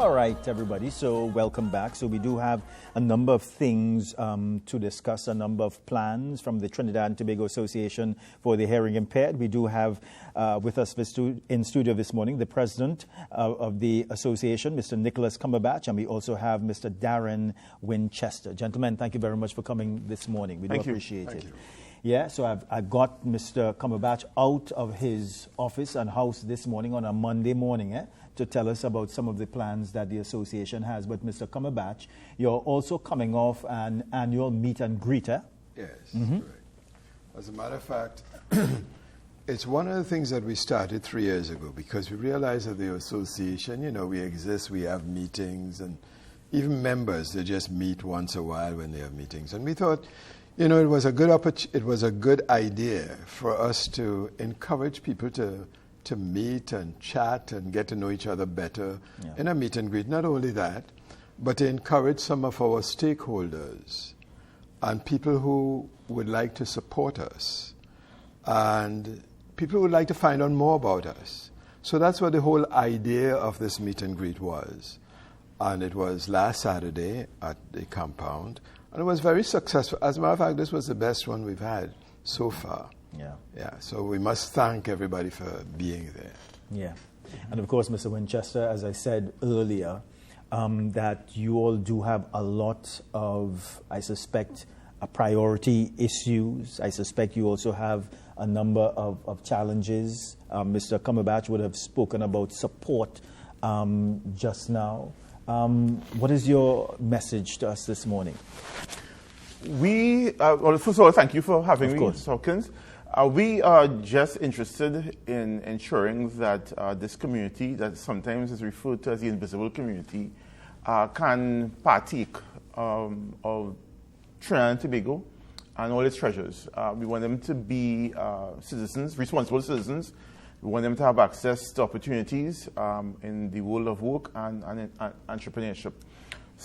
All right, everybody. So welcome back. So we do have a number of things to discuss, a number of plans from the Trinidad and Tobago Association for the Hearing Impaired. We do have with us in studio this morning the president of the association, Mr. Nicholas Cumberbatch, and we also have Mr. Darren Winchester. Gentlemen, thank you very much for coming this morning. We do appreciate it. Yeah, so I got Mr. Cumberbatch out of his office and house this morning on a Monday morning to tell us about some of the plans that the association has. But Mr. Cumberbatch, you're also coming off an annual meet and greet, eh? Yes, correct. As a matter of fact, it's one of the things that we started 3 years ago because we realized that the association, you know, we exist, we have meetings, and even members, they just meet once a while when they have meetings. And we thought, you know, it was a good idea for us to encourage people to meet and chat and get to know each other better in a meet and greet. Not only that, but to encourage some of our stakeholders and people who would like to support us and people who would like to find out more about us. So that's what the whole idea of this meet and greet was. And it was last Saturday at the compound. And it was very successful. As a matter of fact, this was the best one we've had so far. Yeah. So we must thank everybody for being there. Yeah. And of course, Mr. Winchester, as I said earlier, that you all do have a lot of, I suspect, priority issues. I suspect you also have a number of challenges. Mr. Cumberbatch would have spoken about support just now. What is your message to us this morning? Well, first of all, thank you for having me, Mr. Hawkins. We are just interested in ensuring that this community, that sometimes is referred to as the invisible community, can partake of Trinidad and Tobago and all its treasures. We want them to be citizens, responsible citizens. We want them to have access to opportunities in the world of work and entrepreneurship.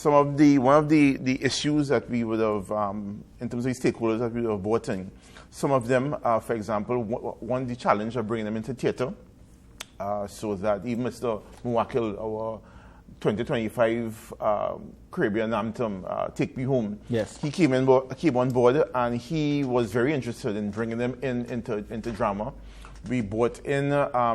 One of the issues that we would have, in terms of the stakeholders that we would have brought in, some of them, for example, one the challenge of bringing them into theatre, so that even Mr. Muwakil, our 2025 Caribbean anthem, Take Me Home, he came on board and he was very interested in bringing them into drama. We brought in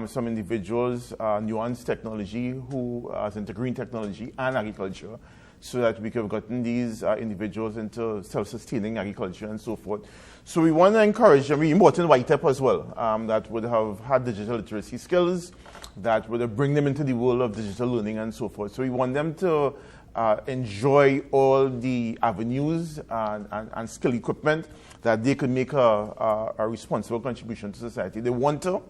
some individuals, Nuance Technology, who is into green technology and agriculture, so that we could have gotten these individuals into self-sustaining agriculture and so forth. So we want to encourage them. We brought in White-Up as well, that would have had digital literacy skills, that would have bring them into the world of digital learning and so forth. So we want them to enjoy all the avenues and skill equipment that they could make a responsible contribution to society. They want to,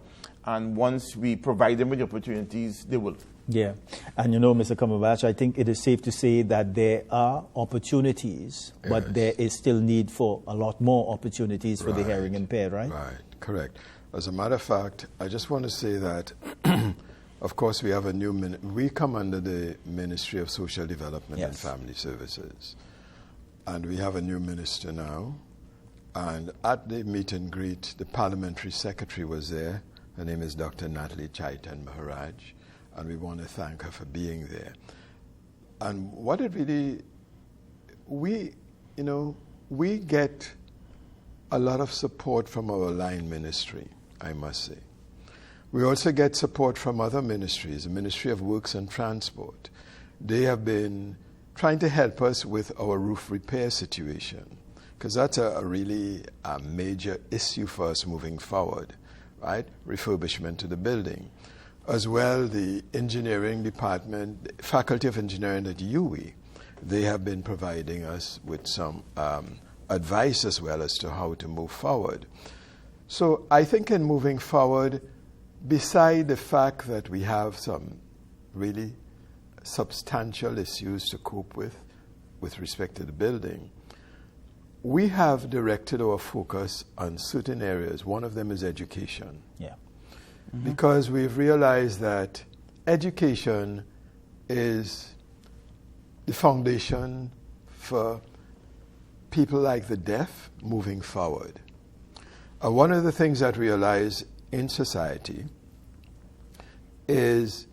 and once we provide them with the opportunities, they will. Yeah, and you know, Mr. Cumberbatch, I think it is safe to say that there are opportunities, but there is still need for a lot more opportunities for the hearing impaired, right? Right, correct. As a matter of fact, I just want to say that, of course, we have a new we come under the Ministry of Social Development and Family Services, and we have a new minister now. And at the meet and greet, the parliamentary secretary was there. Her name is Dr. Natalie Chaitan Maharaj, and we want to thank her for being there. And what it really, we get a lot of support from our line ministry, I must say. We also get support from other ministries, the Ministry of Works and Transport. They have been trying to help us with our roof repair situation, because that's a really major issue for us moving forward, right? Refurbishment to the building. As well, the engineering department, the Faculty of Engineering at UWI, they have been providing us with some advice as well as to how to move forward. So I think in moving forward, beside the fact that we have some really substantial issues to cope with respect to the building, we have directed our focus on certain areas. One of them is education. Yeah. Because we've realized that education is the foundation for people like the deaf moving forward. One of the things that we realize in society is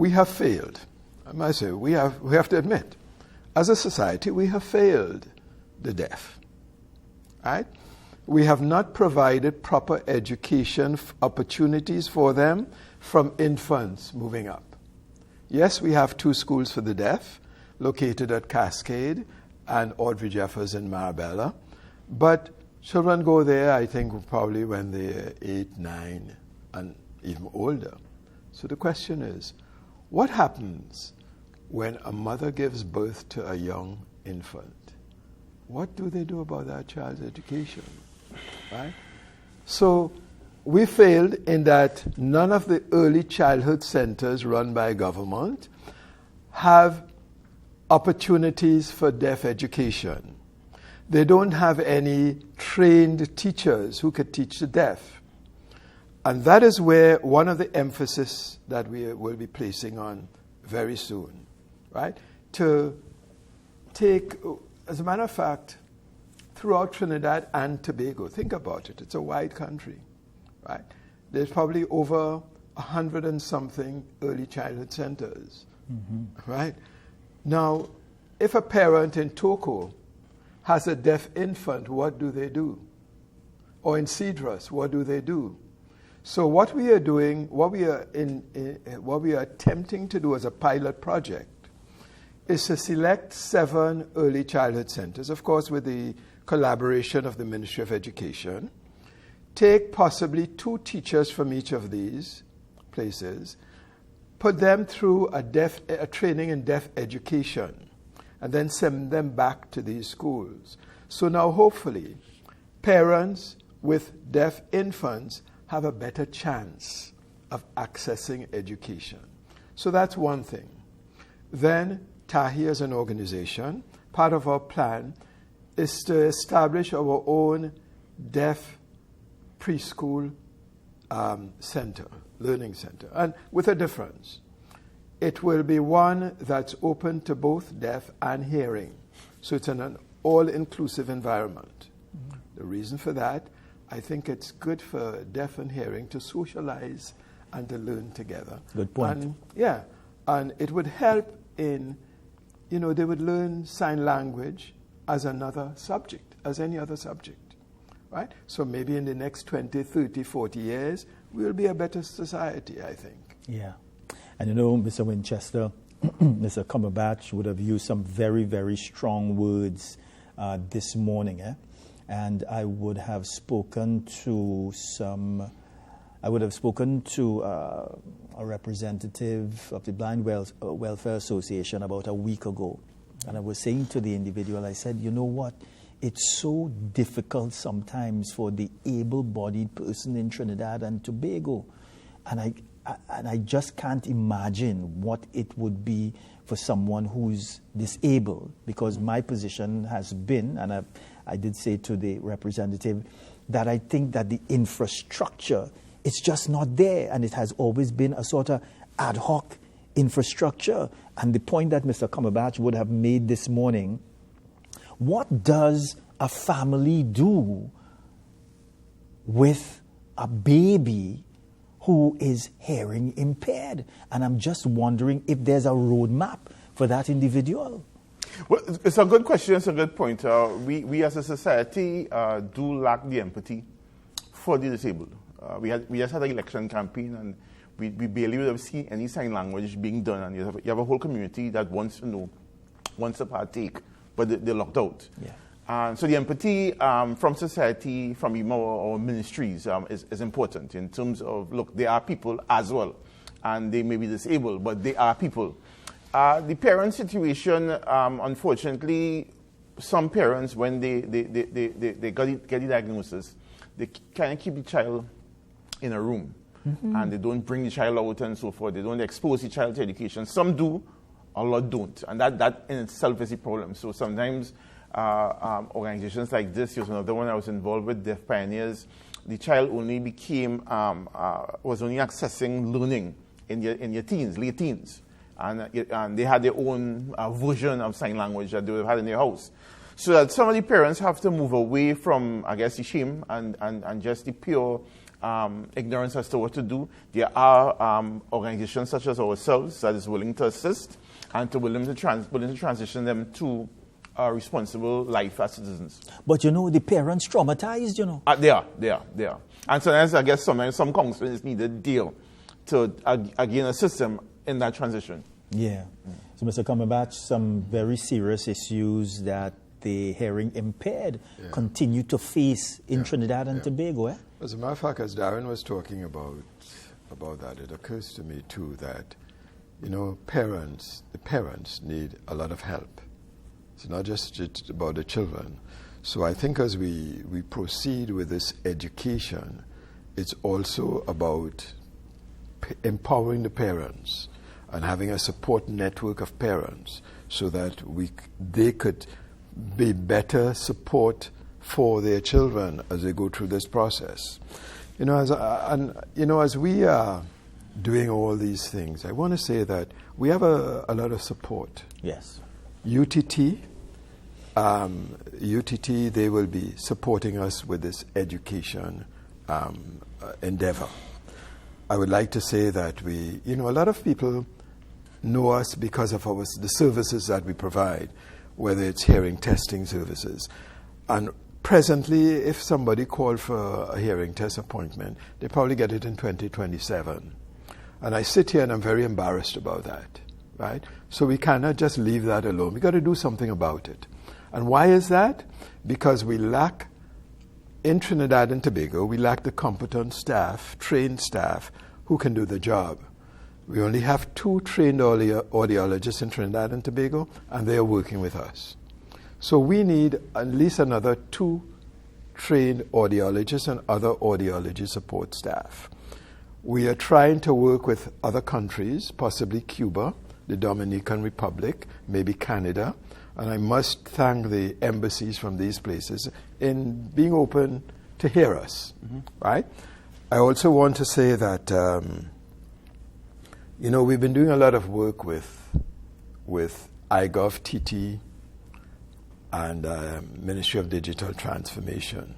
we have failed. I must say, we have to admit, as a society, we have failed the deaf. Right? We have not provided proper education opportunities for them from infants moving up. Yes, we have 2 schools for the deaf located at Cascade and Audrey Jeffers in Marabella, but children go there, I think, probably when they're 8, 9, and even older. So the question is, what happens when a mother gives birth to a young infant? What do they do about that child's education? Right? So we failed in that none of the early childhood centers run by government have opportunities for deaf education. They don't have any trained teachers who could teach the deaf. And that is where one of the emphasis that we will be placing on very soon, right? To take, as a matter of fact, throughout Trinidad and Tobago, think about it, it's a wide country, right? There's probably over 100 and something early childhood centers, right? Now, if a parent in Toco has a deaf infant, what do they do? Or in Cedrus, what do they do? So what we are doing, what we are attempting to do as a pilot project is to select 7 early childhood centers, of course with the collaboration of the Ministry of Education, take possibly 2 teachers from each of these places, put them through a training in deaf education, and then send them back to these schools. So now hopefully parents with deaf infants have a better chance of accessing education. So that's one thing. Then TAHI as an organization, part of our plan is to establish our own deaf preschool center, learning center, and with a difference. It will be one that's open to both deaf and hearing. So it's an all-inclusive environment. The reason for that, I think it's good for deaf and hearing to socialize and to learn together. Good point. And, yeah, and it would help in, they would learn sign language as another subject, as any other subject, right? So maybe in the next 20, 30, 40 years, we'll be a better society, I think. Yeah. And Mr. Winchester, Mr. Cumberbatch would have used some very, very strong words this morning, and I would have spoken to a representative of the Blind Welfare Association about a week ago. And I was saying to the individual, I said, you know what? It's so difficult sometimes for the able-bodied person in Trinidad and Tobago. And I just can't imagine what it would be for someone who's disabled, because my position has been, and I did say to the representative, that I think that the infrastructure, it's just not there, and it has always been a sort of ad hoc infrastructure. And the point that Mr. Cumberbatch would have made this morning, what does a family do with a baby who is hearing impaired? And I'm just wondering if there's a roadmap for that individual. Well, it's a good question. It's a good point. We as a society do lack the empathy for the disabled. We just had an election campaign, and we barely would have seen any sign language being done. And you have a whole community that wants to know, wants to partake, but they're locked out. Yeah. And so the empathy from society, from even our ministries, is important in terms of, look, they are people as well, and they may be disabled, but they are people. The parent situation, unfortunately, some parents, when they get the diagnosis, they kind of keep the child in a room, and they don't bring the child out and so forth. They don't expose the child to education. Some do, a lot don't, and that in itself is a problem. So sometimes organizations like this, here's another one I was involved with, Deaf Pioneers, the child only was only accessing learning in your teens, late teens. And they had their own version of sign language that they would have had in their house. So that some of the parents have to move away from, I guess, the shame and just the pure ignorance as to what to do, there are organizations such as ourselves that is willing to assist and willing to transition them to a responsible life as citizens. But the parents traumatized, They are. And sometimes I guess sometimes some counselors need a deal to again assist them in that transition. Yeah. So, Mr. Cumberbatch, some very serious issues that the hearing impaired continue to face in Trinidad and Tobago. Eh? As a matter of fact, as Darren was talking about that, it occurs to me too that, the parents need a lot of help. It's not just about the children. So I think as we proceed with this education, it's also about empowering the parents and having a support network of parents so that they could be better support for their children as they go through this process. As we are doing all these things, I want to say that we have a lot of support. Yes. UTT, they will be supporting us with this education endeavor. I would like to say that a lot of people know us because of the services that we provide, whether it's hearing testing services. And presently, if somebody called for a hearing test appointment, they probably get it in 2027. And I sit here and I'm very embarrassed about that, right? So we cannot just leave that alone. We've got to do something about it. And why is that? Because we lack, in Trinidad and Tobago, we lack the competent staff, trained staff, who can do the job. We only have 2 trained audiologists in Trinidad and Tobago, and they are working with us. So we need at least another 2 trained audiologists and other audiology support staff. We are trying to work with other countries, possibly Cuba, the Dominican Republic, maybe Canada, and I must thank the embassies from these places in being open to hear us, right? I also want to say that we've been doing a lot of work with iGov-TT and Ministry of Digital Transformation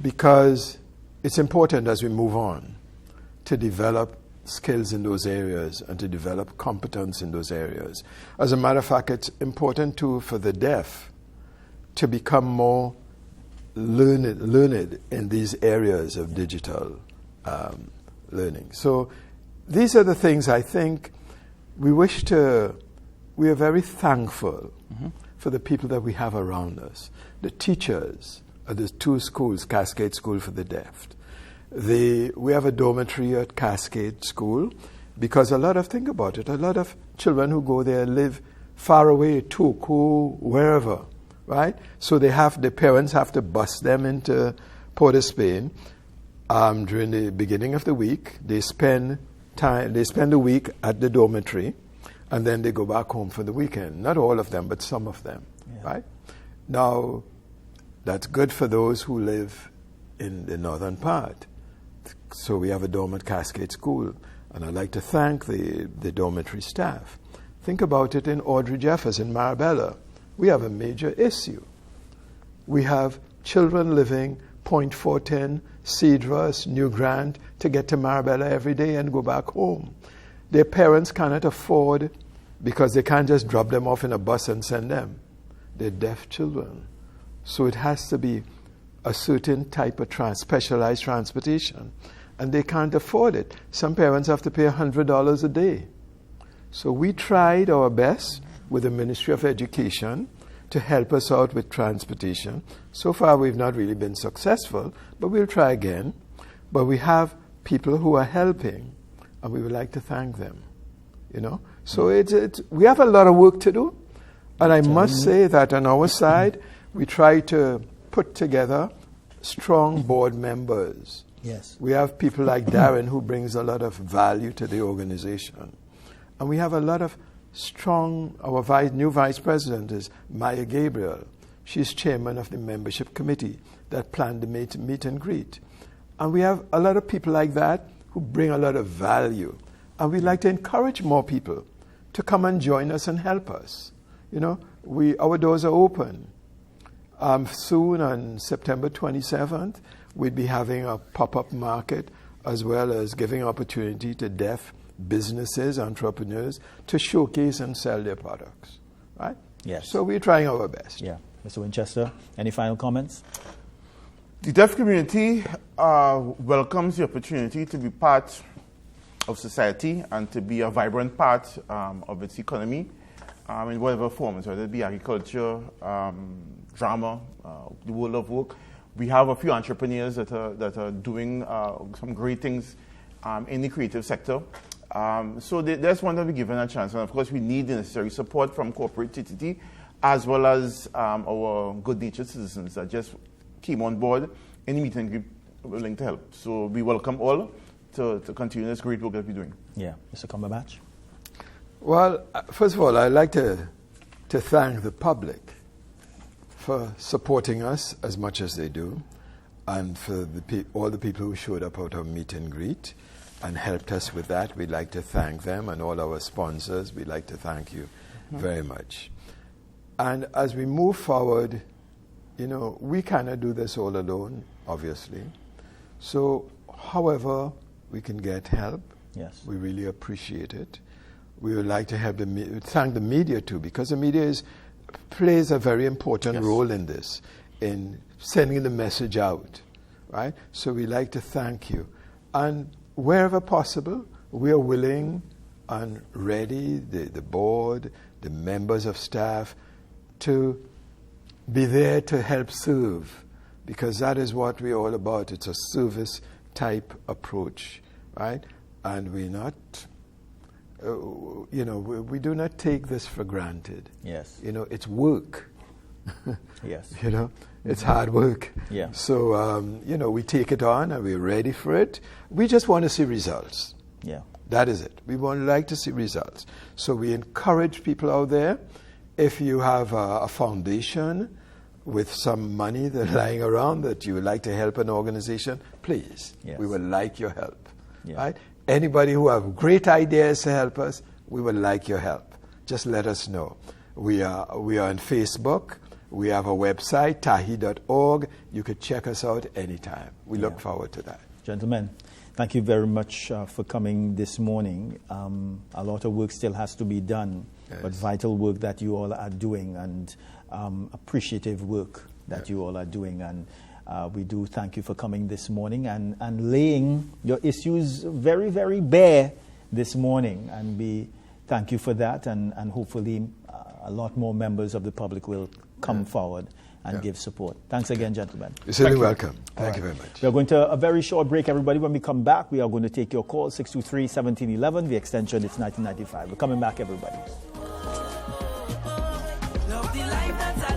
because it's important as we move on to develop skills in those areas and to develop competence in those areas. As a matter of fact, it's important too for the deaf to become more learned in these areas of digital learning. So these are the things I think we are very thankful for the people that we have around us. The teachers at the 2 schools, Cascade School for the Deaf. We have a dormitory at Cascade School because think about it, a lot of children who go there live far away, Tobago, wherever, right? So the parents have to bus them into Port of Spain during the beginning of the week. They spend the week at the dormitory, and then they go back home for the weekend. Not all of them, but some of them, right? Now, that's good for those who live in the northern part. So we have a dorm at Cascade School, and I'd like to thank the dormitory staff. Think about it in Audrey Jeffers in Marabella. We have a major issue. We have children living Point Fortin, Cedros, New Grant to get to Marabella every day and go back home. Their parents cannot afford because they can't just drop them off in a bus and send them. They're deaf children. So it has to be a certain type of specialized transportation. And they can't afford it. Some parents have to pay $100 a day. So we tried our best with the Ministry of Education to help us out with transportation. So far we've not really been successful, but we'll try again. But we have people who are helping, and we would like to thank them. So we have a lot of work to do. And I must say that on our side, we try to put together strong board members. Yes. We have people like Darren who brings a lot of value to the organization. And we have a lot of our new vice president is Maya Gabriel. She's chairman of the membership committee that planned the meet and greet. And we have a lot of people like that who bring a lot of value. And we'd like to encourage more people to come and join us and help us. Our doors are open. Soon on September 27th, we'd be having a pop-up market as well as giving opportunity to deaf businesses, entrepreneurs, to showcase and sell their products, right? Yes. So we're trying our best. Yeah. Mr. Winchester, any final comments? The deaf community welcomes the opportunity to be part of society and to be a vibrant part of its economy in whatever forms, whether it be agriculture, drama, the world of work. We have a few entrepreneurs that are doing some great things in the creative sector. So they just want to be given a chance. And of course, we need the necessary support from corporate TTT as well as our good-natured citizens that just came on board in the meet and greet willing to help. So we welcome all to continue this great work that we're doing. Yeah. Mr. Cumberbatch? Well, first of all, I'd like to thank the public for supporting us as much as they do, and for all the people who showed up at our meet and greet and helped us with that. We'd like to thank them, and all our sponsors. We'd like to thank you very much. And as we move forward, we cannot do this all alone, obviously. So, however we can get help, yes, we really appreciate it. We would like to thank the media too, because the media plays a very important role in this, in sending the message out, right? So we like to thank you. And wherever possible, we are willing and ready, the board, the members of staff, to be there to help serve, because that is what we're all about. It's a service type approach, right? And we're not, we do not take this for granted. Yes. It's work. Yes. It's hard work. Yeah. So, we take it on and we're ready for it. We just want to see results. Yeah. That is it. We would like to see results. So we encourage people out there, if you have a foundation with some money that's lying around that you would like to help an organization, please, we would like your help. Yeah. Right? Anybody who have great ideas to help us, we would like your help. Just let us know. We are on Facebook. We have a website, tahi.org. You could check us out anytime. We look forward to that. Gentlemen, thank you very much for coming this morning. A lot of work still has to be done, but vital work that you all are doing, and appreciative work that you all are doing. And we do thank you for coming this morning and laying your issues very, very bare this morning. And we thank you for that. And hopefully a lot more members of the public will come forward and give support. Thanks again, gentlemen. You're certainly welcome. Thank you very much. We are going to a very short break, everybody. When we come back, we are going to take your call, 623-1711. The extension is 1995. We're coming back, everybody. Love the life that's